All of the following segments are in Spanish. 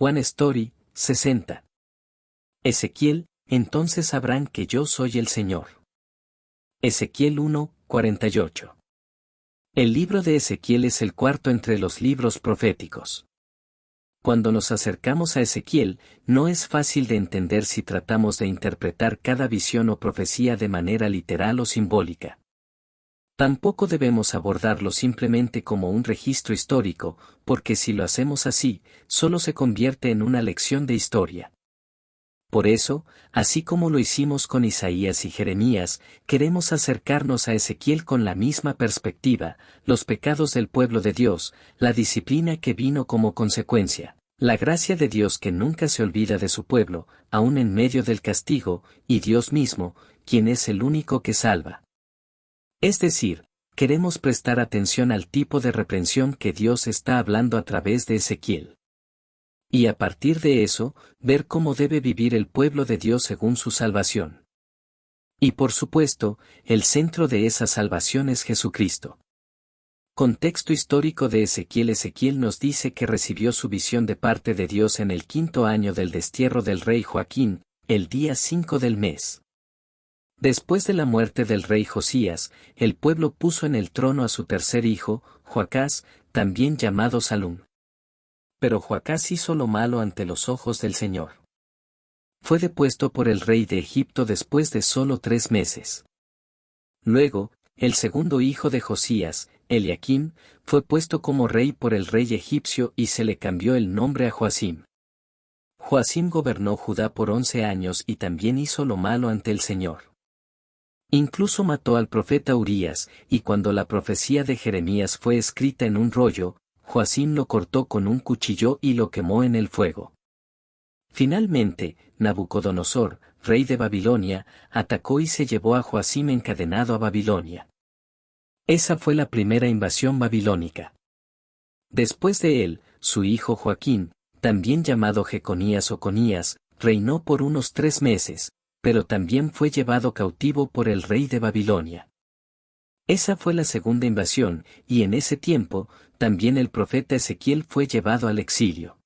One Story, 60. Ezequiel, entonces sabrán que yo soy el Señor. Ezequiel 1, 48. El libro de Ezequiel es el cuarto entre los libros proféticos. Cuando nos acercamos a Ezequiel, no es fácil de entender si tratamos de interpretar cada visión o profecía de manera literal o simbólica. Tampoco debemos abordarlo simplemente como un registro histórico, porque si lo hacemos así, solo se convierte en una lección de historia. Por eso, así como lo hicimos con Isaías y Jeremías, queremos acercarnos a Ezequiel con la misma perspectiva, los pecados del pueblo de Dios, la disciplina que vino como consecuencia, la gracia de Dios que nunca se olvida de su pueblo, aun en medio del castigo, y Dios mismo, quien es el único que salva. Es decir, queremos prestar atención al tipo de reprensión que Dios está hablando a través de Ezequiel. Y a partir de eso, ver cómo debe vivir el pueblo de Dios según su salvación. Y por supuesto, el centro de esa salvación es Jesucristo. Contexto histórico de Ezequiel. Ezequiel nos dice que recibió su visión de parte de Dios en el 5º año del destierro del rey Joaquín, el día 5 del mes. Después de la muerte del rey Josías, el pueblo puso en el trono a su tercer hijo, Joacás, también llamado Salum. Pero Joacás hizo lo malo ante los ojos del Señor. Fue depuesto por el rey de Egipto después de solo 3 meses. Luego, el segundo hijo de Josías, Eliaquim, fue puesto como rey por el rey egipcio y se le cambió el nombre a Joacim. Joacim gobernó Judá por 11 años y también hizo lo malo ante el Señor. Incluso mató al profeta Urías, y cuando la profecía de Jeremías fue escrita en un rollo, Joacim lo cortó con un cuchillo y lo quemó en el fuego. Finalmente, Nabucodonosor, rey de Babilonia, atacó y se llevó a Joacim encadenado a Babilonia. Esa fue la primera invasión babilónica. Después de él, su hijo Joaquín, también llamado Jeconías o Conías, reinó por unos 3 meses, pero también fue llevado cautivo por el rey de Babilonia. Esa fue la segunda invasión, y en ese tiempo, también el profeta Ezequiel fue llevado al exilio.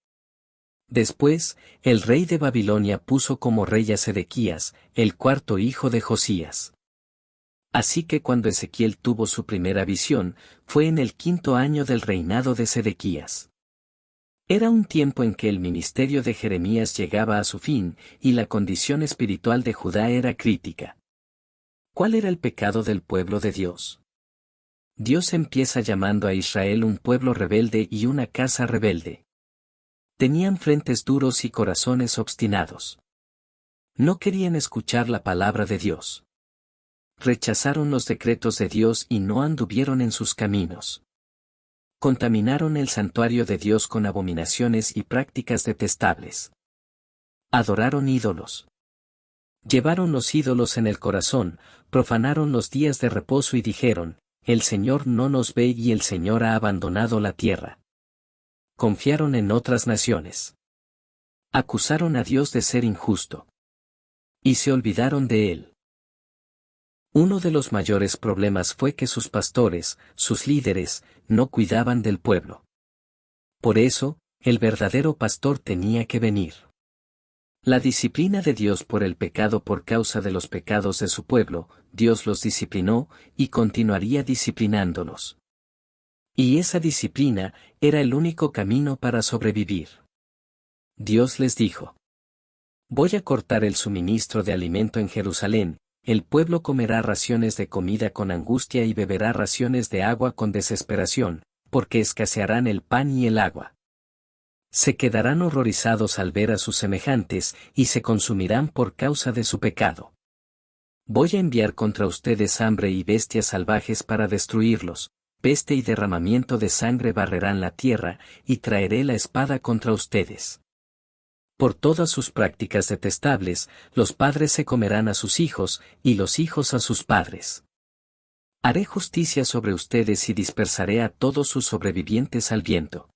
Después, el rey de Babilonia puso como rey a Sedequías, el cuarto hijo de Josías. Así que cuando Ezequiel tuvo su primera visión, fue en el 5º año del reinado de Sedequías. Era un tiempo en que el ministerio de Jeremías llegaba a su fin, y la condición espiritual de Judá era crítica. ¿Cuál era el pecado del pueblo de Dios? Dios empieza llamando a Israel un pueblo rebelde y una casa rebelde. Tenían frentes duros y corazones obstinados. No querían escuchar la palabra de Dios. Rechazaron los decretos de Dios y no anduvieron en sus caminos. Contaminaron el santuario de Dios con abominaciones y prácticas detestables. Adoraron ídolos. Llevaron los ídolos en el corazón, profanaron los días de reposo y dijeron, el Señor no nos ve y el Señor ha abandonado la tierra. Confiaron en otras naciones. Acusaron a Dios de ser injusto. Y se olvidaron de Él. Uno de los mayores problemas fue que sus pastores, sus líderes, no cuidaban del pueblo. Por eso, el verdadero pastor tenía que venir. La disciplina de Dios por el pecado por causa de los pecados de su pueblo, Dios los disciplinó, y continuaría disciplinándolos. Y esa disciplina era el único camino para sobrevivir. Dios les dijo: voy a cortar el suministro de alimento en Jerusalén, el pueblo comerá raciones de comida con angustia y beberá raciones de agua con desesperación, porque escasearán el pan y el agua. Se quedarán horrorizados al ver a sus semejantes, y se consumirán por causa de su pecado. Voy a enviar contra ustedes hambre y bestias salvajes para destruirlos, peste y derramamiento de sangre barrerán la tierra, y traeré la espada contra ustedes. Por todas sus prácticas detestables, los padres se comerán a sus hijos, y los hijos a sus padres. Haré justicia sobre ustedes y dispersaré a todos sus sobrevivientes al viento.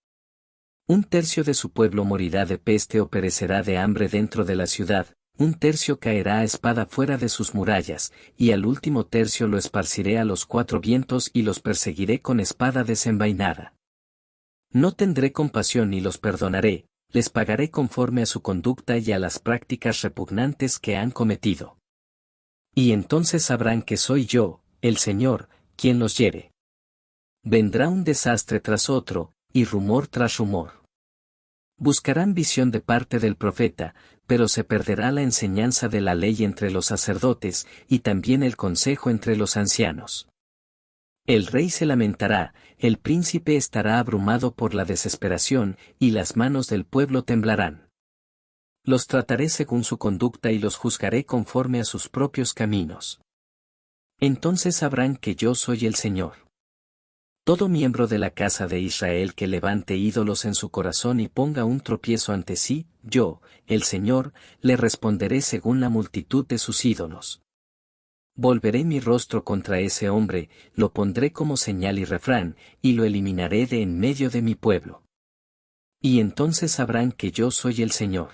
1/3 de su pueblo morirá de peste o perecerá de hambre dentro de la ciudad, 1/3 caerá a espada fuera de sus murallas, y al último tercio lo esparciré a los 4 vientos y los perseguiré con espada desenvainada. No tendré compasión ni los perdonaré, les pagaré conforme a su conducta y a las prácticas repugnantes que han cometido. Y entonces sabrán que soy yo, el Señor, quien los hiere. Vendrá un desastre tras otro, y rumor tras rumor. Buscarán visión de parte del profeta, pero se perderá la enseñanza de la ley entre los sacerdotes, y también el consejo entre los ancianos. El rey se lamentará, el príncipe estará abrumado por la desesperación, y las manos del pueblo temblarán. Los trataré según su conducta y los juzgaré conforme a sus propios caminos. Entonces sabrán que yo soy el Señor. Todo miembro de la casa de Israel que levante ídolos en su corazón y ponga un tropiezo ante sí, yo, el Señor, le responderé según la multitud de sus ídolos. Volveré mi rostro contra ese hombre, lo pondré como señal y refrán, y lo eliminaré de en medio de mi pueblo. Y entonces sabrán que yo soy el Señor.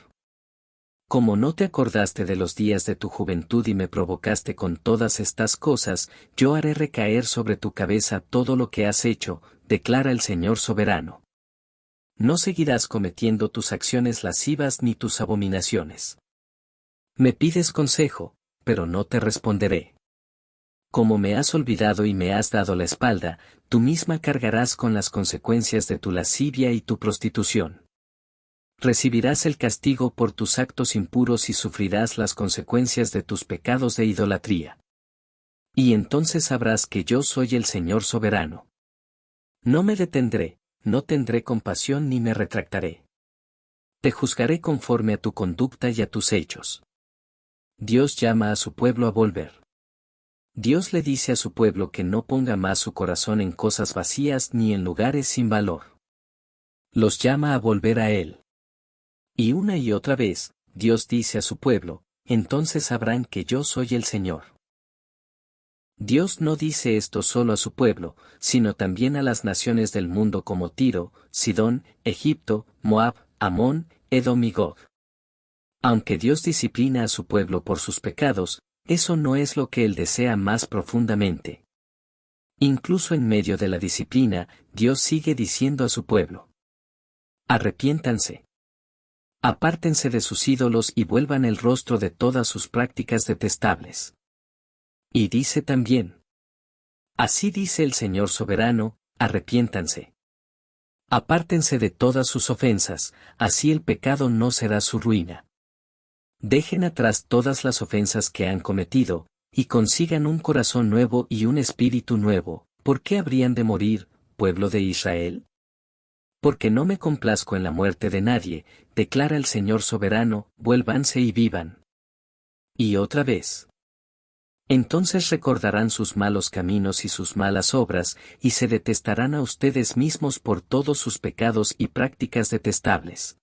Como no te acordaste de los días de tu juventud y me provocaste con todas estas cosas, yo haré recaer sobre tu cabeza todo lo que has hecho, declara el Señor soberano. No seguirás cometiendo tus acciones lascivas ni tus abominaciones. Me pides consejo, pero no te responderé. Como me has olvidado y me has dado la espalda, tú misma cargarás con las consecuencias de tu lascivia y tu prostitución. Recibirás el castigo por tus actos impuros y sufrirás las consecuencias de tus pecados de idolatría. Y entonces sabrás que yo soy el Señor soberano. No me detendré, no tendré compasión ni me retractaré. Te juzgaré conforme a tu conducta y a tus hechos. Dios llama a su pueblo a volver. Dios le dice a su pueblo que no ponga más su corazón en cosas vacías ni en lugares sin valor. Los llama a volver a Él. Y una y otra vez, Dios dice a su pueblo, entonces sabrán que yo soy el Señor. Dios no dice esto solo a su pueblo, sino también a las naciones del mundo como Tiro, Sidón, Egipto, Moab, Amón, Edom y Gog. Aunque Dios disciplina a su pueblo por sus pecados, eso no es lo que Él desea más profundamente. Incluso en medio de la disciplina, Dios sigue diciendo a su pueblo: arrepiéntanse. Apártense de sus ídolos y vuelvan el rostro de todas sus prácticas detestables. Y dice también: así dice el Señor soberano, arrepiéntanse. Apártense de todas sus ofensas, así el pecado no será su ruina. Dejen atrás todas las ofensas que han cometido, y consigan un corazón nuevo y un espíritu nuevo. ¿Por qué habrían de morir, pueblo de Israel? Porque no me complazco en la muerte de nadie, declara el Señor soberano, vuélvanse y vivan. Y otra vez. Entonces recordarán sus malos caminos y sus malas obras, y se detestarán a ustedes mismos por todos sus pecados y prácticas detestables.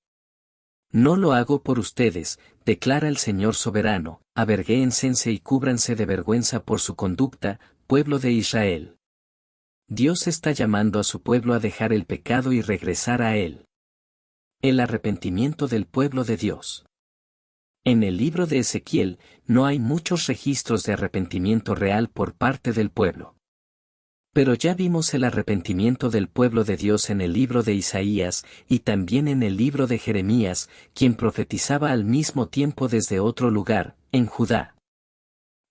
No lo hago por ustedes, declara el Señor soberano, avergüéncense y cúbranse de vergüenza por su conducta, pueblo de Israel. Dios está llamando a su pueblo a dejar el pecado y regresar a Él. El arrepentimiento del pueblo de Dios. En el libro de Ezequiel, no hay muchos registros de arrepentimiento real por parte del pueblo. Pero ya vimos el arrepentimiento del pueblo de Dios en el libro de Isaías, y también en el libro de Jeremías, quien profetizaba al mismo tiempo desde otro lugar, en Judá.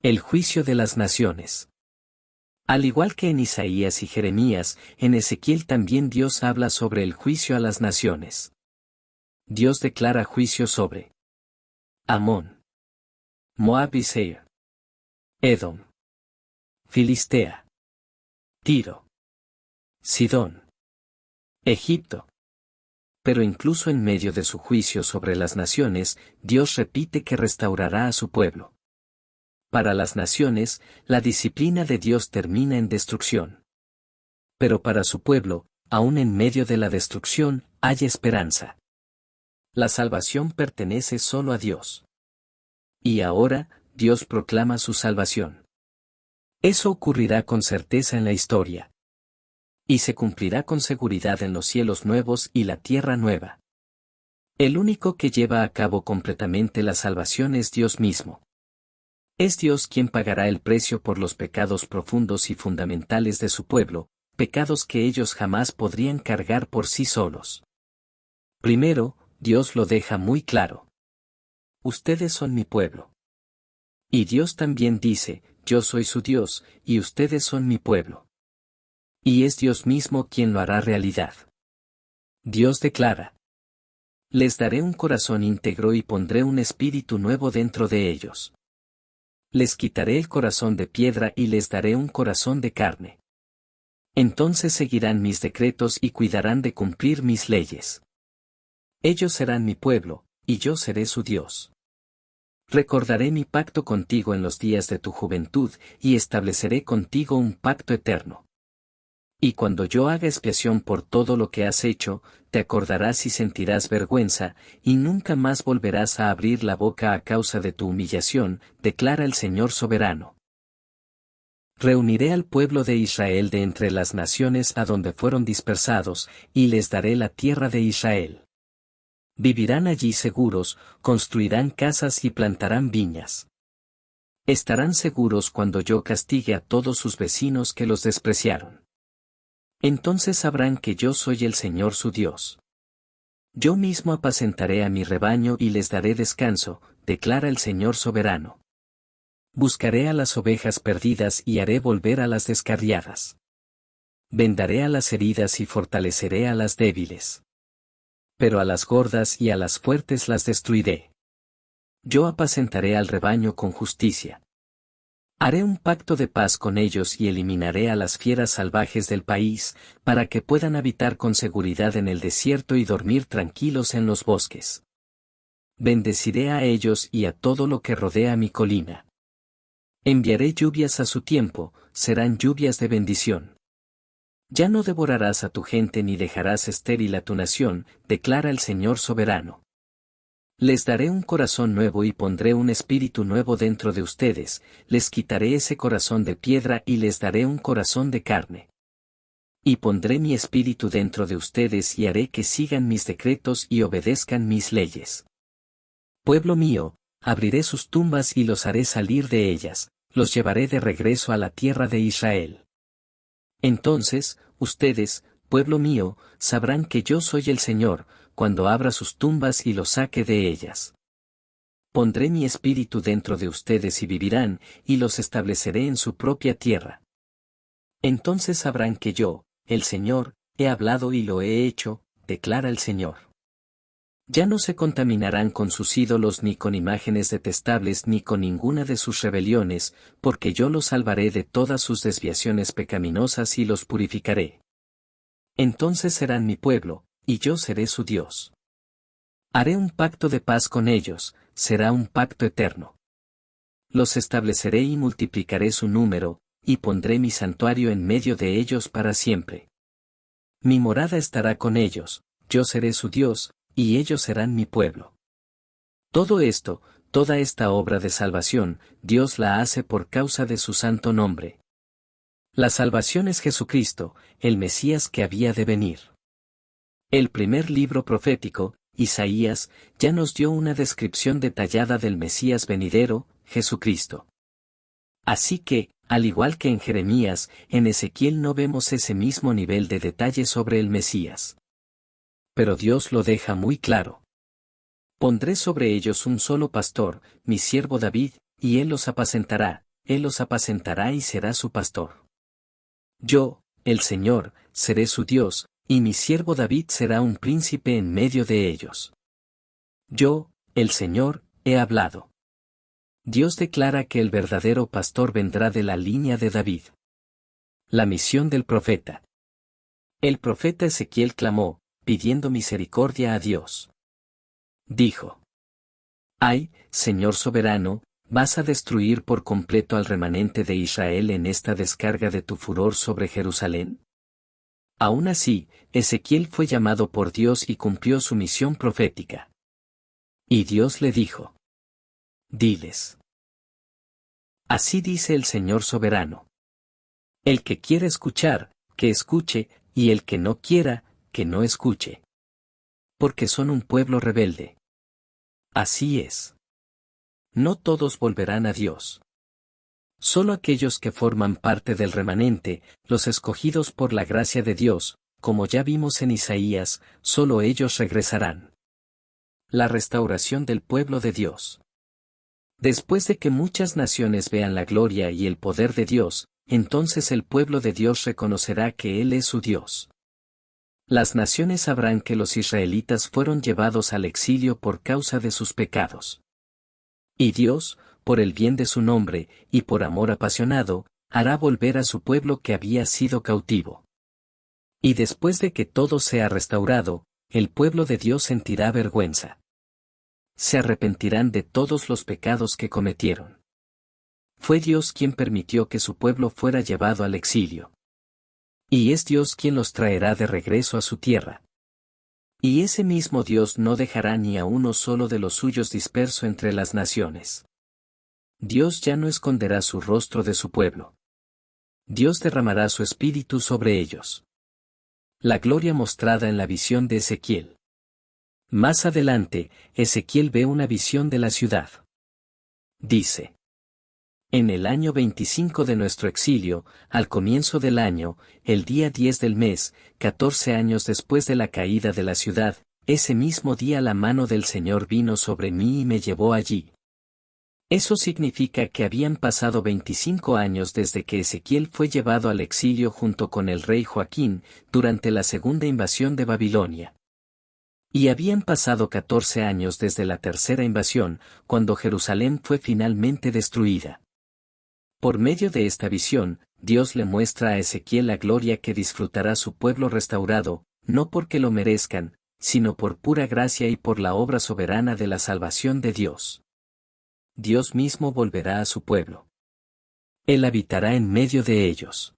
El juicio de las naciones. Al igual que en Isaías y Jeremías, en Ezequiel también Dios habla sobre el juicio a las naciones. Dios declara juicio sobre Amón, Moab y Seir, Edom, Filistea, Tiro, Sidón, Egipto. Pero incluso en medio de su juicio sobre las naciones, Dios repite que restaurará a su pueblo. Para las naciones, la disciplina de Dios termina en destrucción. Pero para su pueblo, aún en medio de la destrucción, hay esperanza. La salvación pertenece solo a Dios. Y ahora, Dios proclama su salvación. Eso ocurrirá con certeza en la historia. Y se cumplirá con seguridad en los cielos nuevos y la tierra nueva. El único que lleva a cabo completamente la salvación es Dios mismo. Es Dios quien pagará el precio por los pecados profundos y fundamentales de su pueblo, pecados que ellos jamás podrían cargar por sí solos. Primero, Dios lo deja muy claro. Ustedes son mi pueblo. Y Dios también dice, yo soy su Dios, y ustedes son mi pueblo. Y es Dios mismo quien lo hará realidad. Dios declara: les daré un corazón íntegro y pondré un espíritu nuevo dentro de ellos. Les quitaré el corazón de piedra y les daré un corazón de carne. Entonces seguirán mis decretos y cuidarán de cumplir mis leyes. Ellos serán mi pueblo, y yo seré su Dios. Recordaré mi pacto contigo en los días de tu juventud, y estableceré contigo un pacto eterno. Y cuando yo haga expiación por todo lo que has hecho, te acordarás y sentirás vergüenza, y nunca más volverás a abrir la boca a causa de tu humillación, declara el Señor soberano. Reuniré al pueblo de Israel de entre las naciones a donde fueron dispersados, y les daré la tierra de Israel. Vivirán allí seguros, construirán casas y plantarán viñas. Estarán seguros cuando yo castigue a todos sus vecinos que los despreciaron. Entonces sabrán que yo soy el Señor su Dios. Yo mismo apacentaré a mi rebaño y les daré descanso, declara el Señor soberano. Buscaré a las ovejas perdidas y haré volver a las descarriadas. Vendaré a las heridas y fortaleceré a las débiles. Pero a las gordas y a las fuertes las destruiré. Yo apacentaré al rebaño con justicia. Haré un pacto de paz con ellos y eliminaré a las fieras salvajes del país, para que puedan habitar con seguridad en el desierto y dormir tranquilos en los bosques. Bendeciré a ellos y a todo lo que rodea mi colina. Enviaré lluvias a su tiempo, serán lluvias de bendición. Ya no devorarás a tu gente ni dejarás estéril a tu nación, declara el Señor soberano. Les daré un corazón nuevo y pondré un espíritu nuevo dentro de ustedes, les quitaré ese corazón de piedra y les daré un corazón de carne. Y pondré mi espíritu dentro de ustedes y haré que sigan mis decretos y obedezcan mis leyes. Pueblo mío, abriré sus tumbas y los haré salir de ellas, los llevaré de regreso a la tierra de Israel. Entonces, ustedes, pueblo mío, sabrán que yo soy el Señor, cuando abra sus tumbas y los saque de ellas. Pondré mi espíritu dentro de ustedes y vivirán, y los estableceré en su propia tierra. Entonces sabrán que yo, el Señor, he hablado y lo he hecho, declara el Señor. Ya no se contaminarán con sus ídolos ni con imágenes detestables ni con ninguna de sus rebeliones, porque yo los salvaré de todas sus desviaciones pecaminosas y los purificaré. Entonces serán mi pueblo, y yo seré su Dios. Haré un pacto de paz con ellos, será un pacto eterno. Los estableceré y multiplicaré su número, y pondré mi santuario en medio de ellos para siempre. Mi morada estará con ellos, yo seré su Dios, y ellos serán mi pueblo. Todo esto, toda esta obra de salvación, Dios la hace por causa de su santo nombre. La salvación es Jesucristo, el Mesías que había de venir. El primer libro profético, Isaías, ya nos dio una descripción detallada del Mesías venidero, Jesucristo. Así que, al igual que en Jeremías, en Ezequiel no vemos ese mismo nivel de detalle sobre el Mesías. Pero Dios lo deja muy claro. Pondré sobre ellos un solo pastor, mi siervo David, y él los apacentará y será su pastor. Yo, el Señor, seré su Dios, y mi siervo David será un príncipe en medio de ellos. Yo, el Señor, he hablado. Dios declara que el verdadero pastor vendrá de la línea de David. La misión del profeta. El profeta Ezequiel clamó, pidiendo misericordia a Dios. Dijo: «Ay, Señor soberano, ¿vas a destruir por completo al remanente de Israel en esta descarga de tu furor sobre Jerusalén?» Aún así, Ezequiel fue llamado por Dios y cumplió su misión profética. Y Dios le dijo: «Diles. Así dice el Señor soberano. El que quiera escuchar, que escuche, y el que no quiera, que no escuche. Porque son un pueblo rebelde. Así es. No todos volverán a Dios. Solo aquellos que forman parte del remanente, los escogidos por la gracia de Dios, como ya vimos en Isaías, solo ellos regresarán. La restauración del pueblo de Dios. Después de que muchas naciones vean la gloria y el poder de Dios, entonces el pueblo de Dios reconocerá que Él es su Dios. Las naciones sabrán que los israelitas fueron llevados al exilio por causa de sus pecados. Y Dios, por el bien de su nombre, y por amor apasionado, hará volver a su pueblo que había sido cautivo. Y después de que todo sea restaurado, el pueblo de Dios sentirá vergüenza. Se arrepentirán de todos los pecados que cometieron. Fue Dios quien permitió que su pueblo fuera llevado al exilio. Y es Dios quien los traerá de regreso a su tierra. Y ese mismo Dios no dejará ni a uno solo de los suyos disperso entre las naciones. Dios ya no esconderá su rostro de su pueblo. Dios derramará su espíritu sobre ellos. La gloria mostrada en la visión de Ezequiel. Más adelante, Ezequiel ve una visión de la ciudad. Dice: en el año 25 de nuestro exilio, al comienzo del año, el día 10 del mes, 14 años después de la caída de la ciudad, ese mismo día la mano del Señor vino sobre mí y me llevó allí. Eso significa que habían pasado 25 años desde que Ezequiel fue llevado al exilio junto con el rey Joaquín, durante la segunda invasión de Babilonia. Y habían pasado 14 años desde la tercera invasión, cuando Jerusalén fue finalmente destruida. Por medio de esta visión, Dios le muestra a Ezequiel la gloria que disfrutará su pueblo restaurado, no porque lo merezcan, sino por pura gracia y por la obra soberana de la salvación de Dios. Dios mismo volverá a su pueblo. Él habitará en medio de ellos.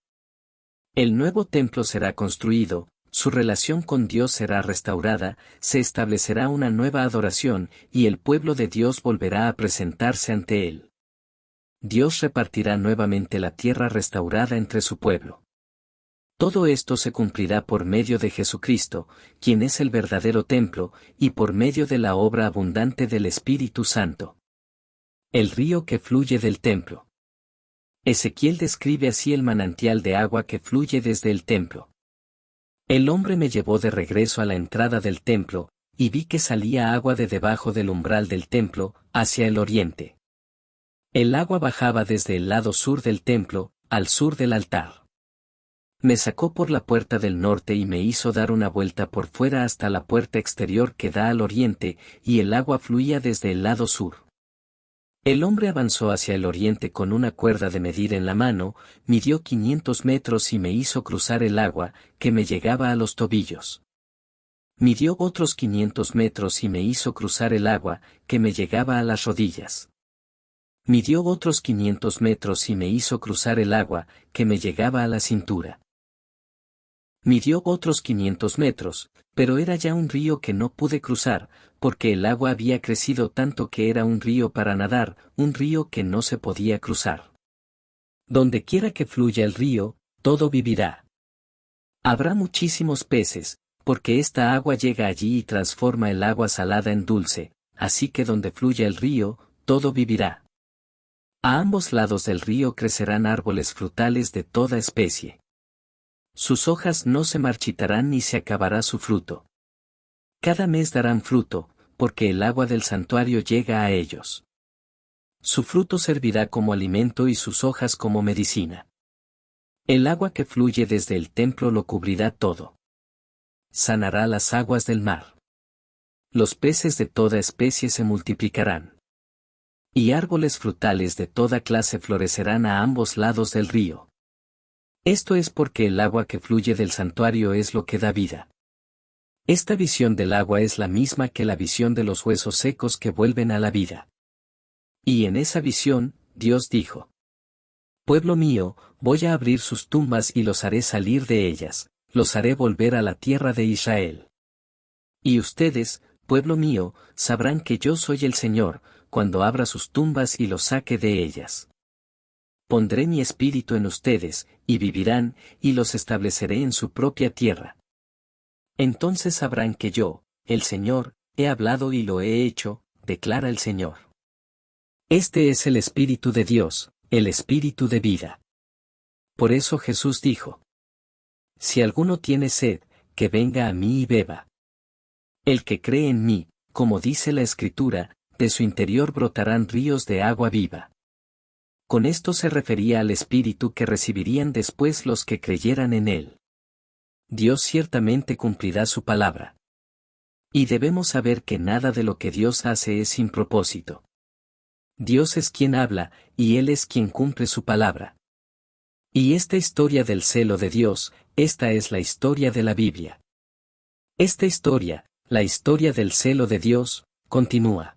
El nuevo templo será construido, su relación con Dios será restaurada, se establecerá una nueva adoración, y el pueblo de Dios volverá a presentarse ante Él. Dios repartirá nuevamente la tierra restaurada entre su pueblo. Todo esto se cumplirá por medio de Jesucristo, quien es el verdadero templo, y por medio de la obra abundante del Espíritu Santo. El río que fluye del templo. Ezequiel describe así el manantial de agua que fluye desde el templo. El hombre me llevó de regreso a la entrada del templo, y vi que salía agua de debajo del umbral del templo, hacia el oriente. El agua bajaba desde el lado sur del templo, al sur del altar. Me sacó por la puerta del norte y me hizo dar una vuelta por fuera hasta la puerta exterior que da al oriente, y el agua fluía desde el lado sur. El hombre avanzó hacia el oriente con una cuerda de medir en la mano, midió 500 metros y me hizo cruzar el agua, que me llegaba a los tobillos. Midió otros 500 metros y me hizo cruzar el agua, que me llegaba a las rodillas. Midió otros 500 metros y me hizo cruzar el agua, que me llegaba a la cintura. Midió otros 500 metros, pero era ya un río que no pude cruzar, porque el agua había crecido tanto que era un río para nadar, un río que no se podía cruzar. Donde quiera que fluya el río, todo vivirá. Habrá muchísimos peces, porque esta agua llega allí y transforma el agua salada en dulce, así que donde fluya el río, todo vivirá. A ambos lados del río crecerán árboles frutales de toda especie. Sus hojas no se marchitarán ni se acabará su fruto. Cada mes darán fruto, porque el agua del santuario llega a ellos. Su fruto servirá como alimento y sus hojas como medicina. El agua que fluye desde el templo lo cubrirá todo. Sanará las aguas del mar. Los peces de toda especie se multiplicarán. Y árboles frutales de toda clase florecerán a ambos lados del río. Esto es porque el agua que fluye del santuario es lo que da vida. Esta visión del agua es la misma que la visión de los huesos secos que vuelven a la vida. Y en esa visión, Dios dijo: pueblo mío, voy a abrir sus tumbas y los haré salir de ellas, los haré volver a la tierra de Israel. Y ustedes, pueblo mío, sabrán que yo soy el Señor, cuando abra sus tumbas y los saque de ellas. Pondré mi espíritu en ustedes, y vivirán, y los estableceré en su propia tierra. Entonces sabrán que yo, el Señor, he hablado y lo he hecho, declara el Señor. Este es el Espíritu de Dios, el Espíritu de vida. Por eso Jesús dijo: si alguno tiene sed, que venga a mí y beba. El que cree en mí, como dice la Escritura, de su interior brotarán ríos de agua viva. Con esto se refería al Espíritu que recibirían después los que creyeran en Él. Dios ciertamente cumplirá su palabra. Y debemos saber que nada de lo que Dios hace es sin propósito. Dios es quien habla, y Él es quien cumple su palabra. Y esta historia del celo de Dios, esta es la historia de la Biblia. Esta historia, la historia del celo de Dios, continúa.